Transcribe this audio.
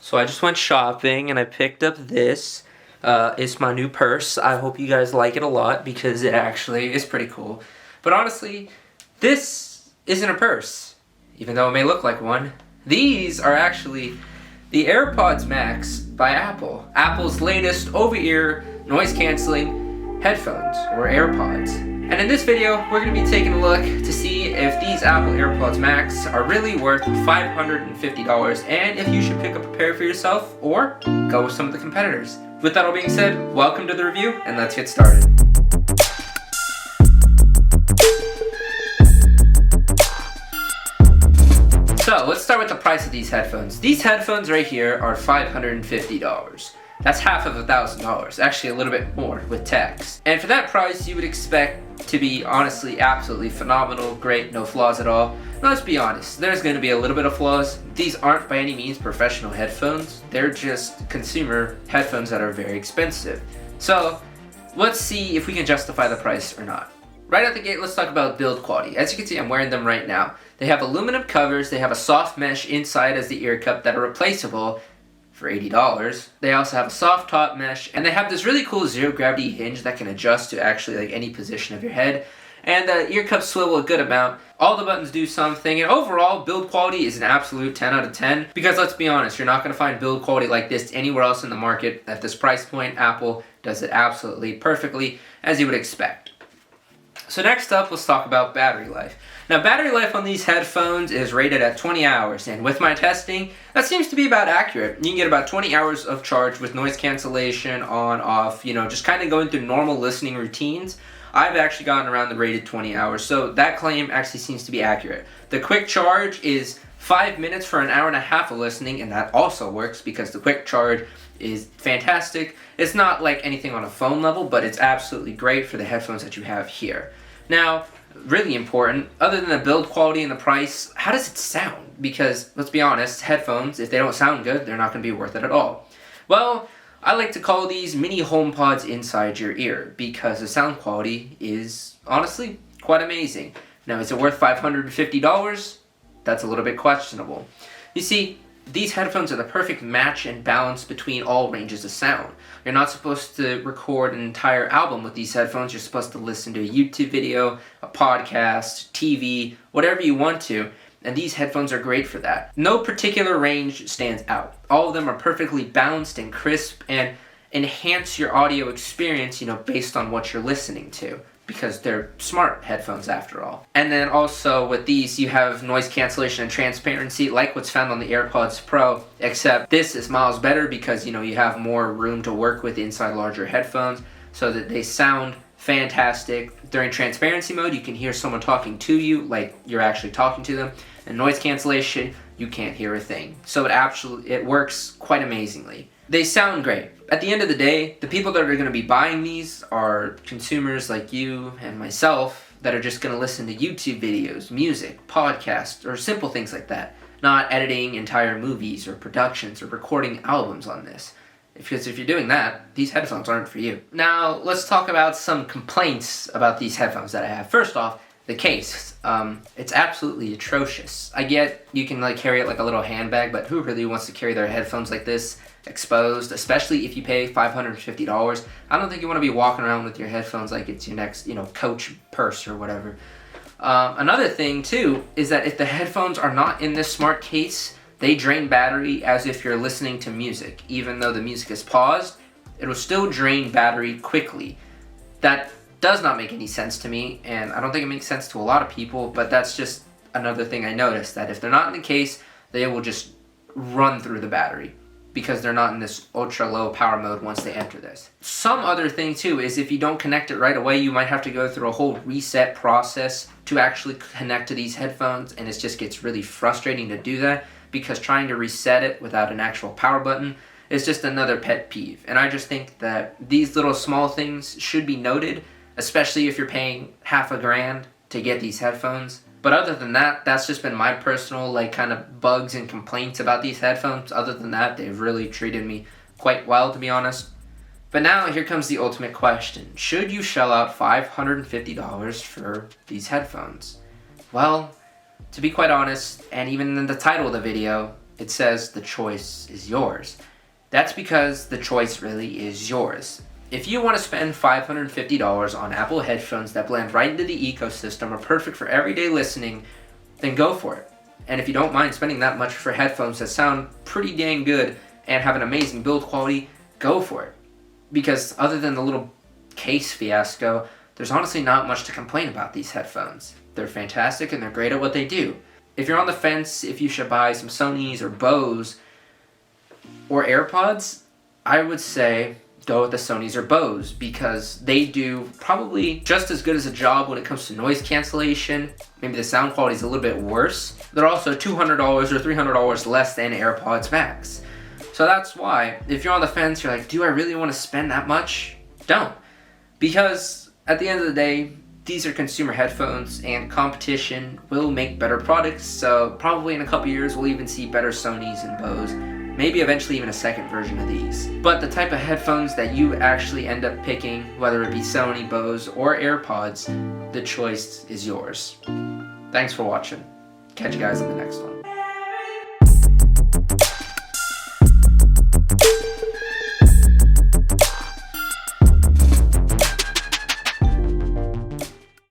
So I just went shopping and I picked up this. It's my new purse. I hope you guys like it a lot because it actually is pretty cool. But honestly, this isn't a purse, even though it may look like one. These are actually the AirPods Max by Apple. Apple's latest over-ear noise-canceling headphones, or AirPods. And in this video, we're going to be taking a look to see if these Apple AirPods Max are really worth $550 and if you should pick up a pair for yourself or go with some of the competitors. With that all being said, welcome to the review and let's get started. So let's start with the price of these headphones. These headphones right here are $550. That's half of $1,000, actually a little bit more with tax. And for that price, you would expect to be honestly absolutely phenomenal, great, no flaws at all. Now let's be honest, there's going to be a little bit of flaws. These aren't by any means professional headphones. They're just consumer headphones that are very expensive. So let's see if we can justify the price or not. Right out the gate, let's talk about build quality. As you can see, I'm wearing them right now. They have aluminum covers, they have a soft mesh inside as the ear cup that are replaceable for $80. They also have a soft top mesh, and they have this really cool zero gravity hinge that can adjust to actually like any position of your head. And the ear cups swivel a good amount. All the buttons do something, and overall, build quality is an absolute 10 out of 10. Because let's be honest, you're not going to find build quality like this anywhere else in the market. At this price point, Apple does it absolutely perfectly, as you would expect. So next up, let's talk about battery life. Now, battery life on these headphones is rated at 20 hours, and with my testing, that seems to be about accurate. You can get about 20 hours of charge with noise cancellation on, off, just kind of going through normal listening routines. I've actually gotten around the rated 20 hours, so that claim actually seems to be accurate. The quick charge is 5 minutes for an hour and a half of listening, and that also works because the quick charge is fantastic. It's not like anything on a phone level, but it's absolutely great for the headphones that you have here. Now, really important, other than the build quality and the price, how does it sound? Because, let's be honest, headphones, if they don't sound good, they're not going to be worth it at all. Well, I like to call these mini HomePods inside your ear because the sound quality is, honestly, quite amazing. Now, is it worth $550? That's a little bit questionable. You see, these headphones are the perfect match and balance between all ranges of sound. You're not supposed to record an entire album with these headphones. You're supposed to listen to a YouTube video, a podcast, TV, whatever you want to, and these headphones are great for that. No particular range stands out. All of them are perfectly balanced and crisp and enhance your audio experience, based on what you're listening to, because they're smart headphones after all. And then also with these, you have noise cancellation and transparency like what's found on the AirPods Pro, except this is miles better because you have more room to work with inside larger headphones so that they sound fantastic. During transparency mode, you can hear someone talking to you like you're actually talking to them. And noise cancellation, you can't hear a thing. So it works quite amazingly. They sound great. At the end of the day, the people that are going to be buying these are consumers like you and myself that are just going to listen to YouTube videos, music, podcasts, or simple things like that, not editing entire movies or productions or recording albums on this. Because if you're doing that, these headphones aren't for you. Now, let's talk about some complaints about these headphones that I have. First off, the case. It's absolutely atrocious. I get you can carry it like a little handbag, but who really wants to carry their headphones like this exposed, especially if you pay $550? I don't think you want to be walking around with your headphones like it's your next, Coach purse or whatever. Another thing too is that if the headphones are not in this smart case, they drain battery as if you're listening to music. Even though the music is paused, it will still drain battery quickly. That does not make any sense to me, and I don't think it makes sense to a lot of people, but that's just another thing I noticed, that if they're not in the case, they will just run through the battery because they're not in this ultra low power mode once they enter this. Some other thing too is if you don't connect it right away, you might have to go through a whole reset process to actually connect to these headphones, and it just gets really frustrating to do that because trying to reset it without an actual power button is just another pet peeve. And I just think that these little small things should be noted, especially if you're paying $500 to get these headphones. But other than that, that's just been my personal kind of bugs and complaints about these headphones. Other than that, they've really treated me quite well, to be honest. But now here comes the ultimate question. Should you shell out $550 for these headphones? Well, to be quite honest, and even in the title of the video, it says the choice is yours. That's because the choice really is yours. If you want to spend $550 on Apple headphones that blend right into the ecosystem, are perfect for everyday listening, then go for it. And if you don't mind spending that much for headphones that sound pretty dang good and have an amazing build quality, go for it. Because other than the little case fiasco, there's honestly not much to complain about these headphones. They're fantastic and they're great at what they do. If you're on the fence if you should buy some Sonys or Bose or AirPods, I would say go with the Sonys or Bose because they do probably just as good as a job when it comes to noise cancellation. Maybe the sound quality is a little bit worse. They're also $200 or $300 less than AirPods Max. So that's why, if you're on the fence, you're like, do I really want to spend that much? Don't. Because at the end of the day, these are consumer headphones and competition will make better products. So probably in a couple years, we'll even see better Sonys and Bose. Maybe eventually even a second version of these. But the type of headphones that you actually end up picking, whether it be Sony, Bose, or AirPods, the choice is yours. Thanks for watching. Catch you guys in the next one.